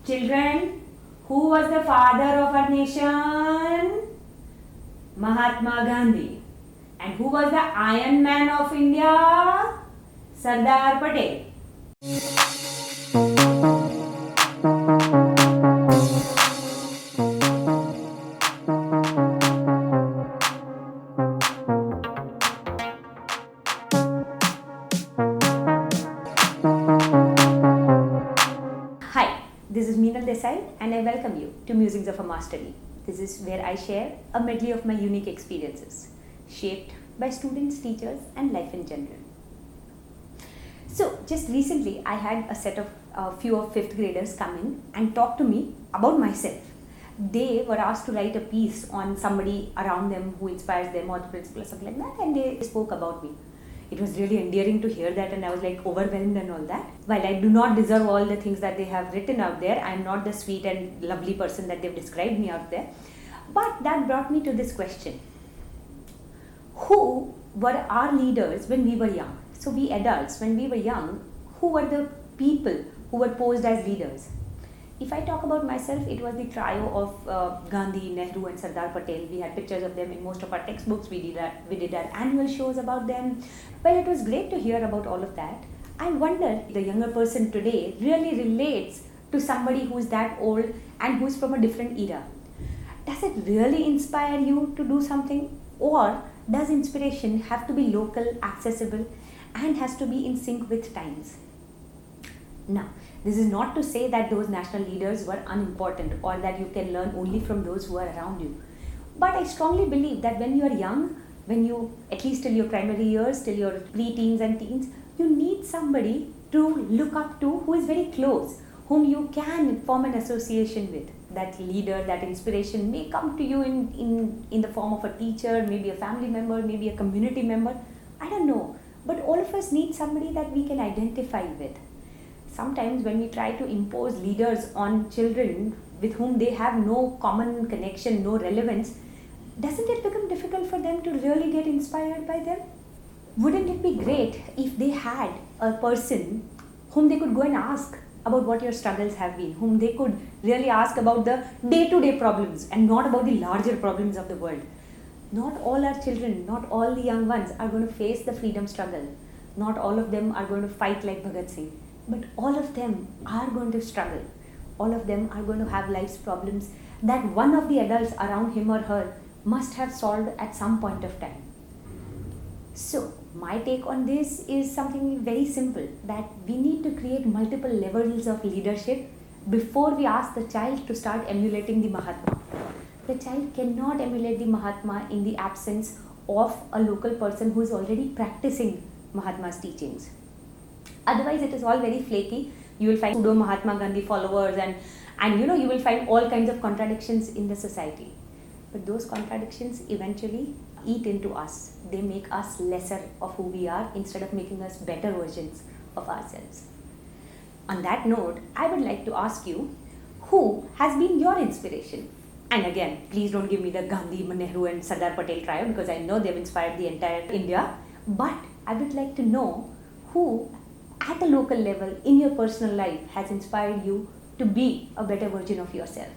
Children, who was the father of our nation? Mahatma Gandhi. And who was the Iron Man of India? Sardar Patel. Hi, this is Meenal Desai and I welcome you to Musings of a Mastery. This is where I share a medley of my unique experiences, shaped by students, teachers and life in general. So just recently I had a set of a few of 5th graders come in and talk to me about myself. They were asked to write a piece on somebody around them who inspires them or the principal or something like that, and they spoke about me. It was really endearing to hear that, and I was like overwhelmed and all that. While I do not deserve all the things that they have written out there, I am not the sweet and lovely person that they've described me out there. But that brought me to this question. Who were our leaders when we were young? So we adults, when we were young, who were the people who were posed as leaders? If I talk about myself, it was the trio of Gandhi, Nehru and Sardar Patel. We had pictures of them in most of our textbooks. We did our annual shows about them. Well, it was great to hear about all of that. I wonder if the younger person today really relates to somebody who's that old and who's from a different era. Does it really inspire you to do something? Or does inspiration have to be local, accessible and has to be in sync with times? Now, this is not to say that those national leaders were unimportant or that you can learn only from those who are around you. But I strongly believe that when you are young, when you, at least till your primary years, till your pre-teens and teens, you need somebody to look up to who is very close, whom you can form an association with. That leader, that inspiration may come to you in the form of a teacher, maybe a family member, maybe a community member. I don't know. But all of us need somebody that we can identify with. Sometimes when we try to impose leaders on children with whom they have no common connection, no relevance, doesn't it become difficult for them to really get inspired by them? Wouldn't it be great if they had a person whom they could go and ask about what your struggles have been, whom they could really ask about the day-to-day problems and not about the larger problems of the world? Not all our children, not all the young ones are going to face the freedom struggle. Not all of them are going to fight like Bhagat Singh. But all of them are going to struggle. All of them are going to have life's problems that one of the adults around him or her must have solved at some point of time. So, my take on this is something very simple, that we need to create multiple levels of leadership before we ask the child to start emulating the Mahatma. The child cannot emulate the Mahatma in the absence of a local person who is already practicing Mahatma's teachings. Otherwise, it is all very flaky. You will find pseudo Mahatma Gandhi followers and you will find all kinds of contradictions in the society. But those contradictions eventually eat into us. They make us lesser of who we are instead of making us better versions of ourselves. On that note, I would like to ask you, who has been your inspiration? And again, please don't give me the Gandhi, Nehru and Sardar Patel trio because I know they've inspired the entire India. But I would like to know who at a local level in your personal life has inspired you to be a better version of yourself,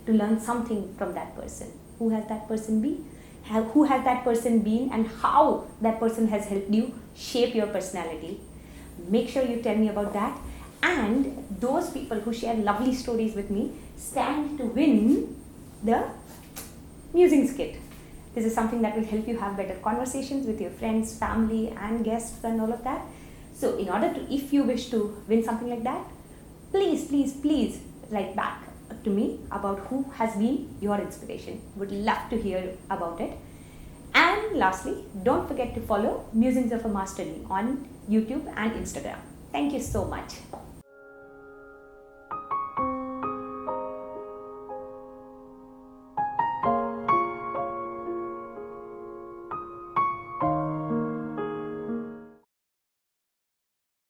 to learn something from that person. Who has that person been? Who has that person been and how that person has helped you shape your personality? Make sure you tell me about that. And those people who share lovely stories with me stand to win the Musings kit. This is something that will help you have better conversations with your friends, family and guests and all of that. So in order to, if you wish to win something like that, please write back to me about who has been your inspiration. Would love to hear about it. And lastly, don't forget to follow Musings of a Mastery on YouTube and Instagram. Thank you so much.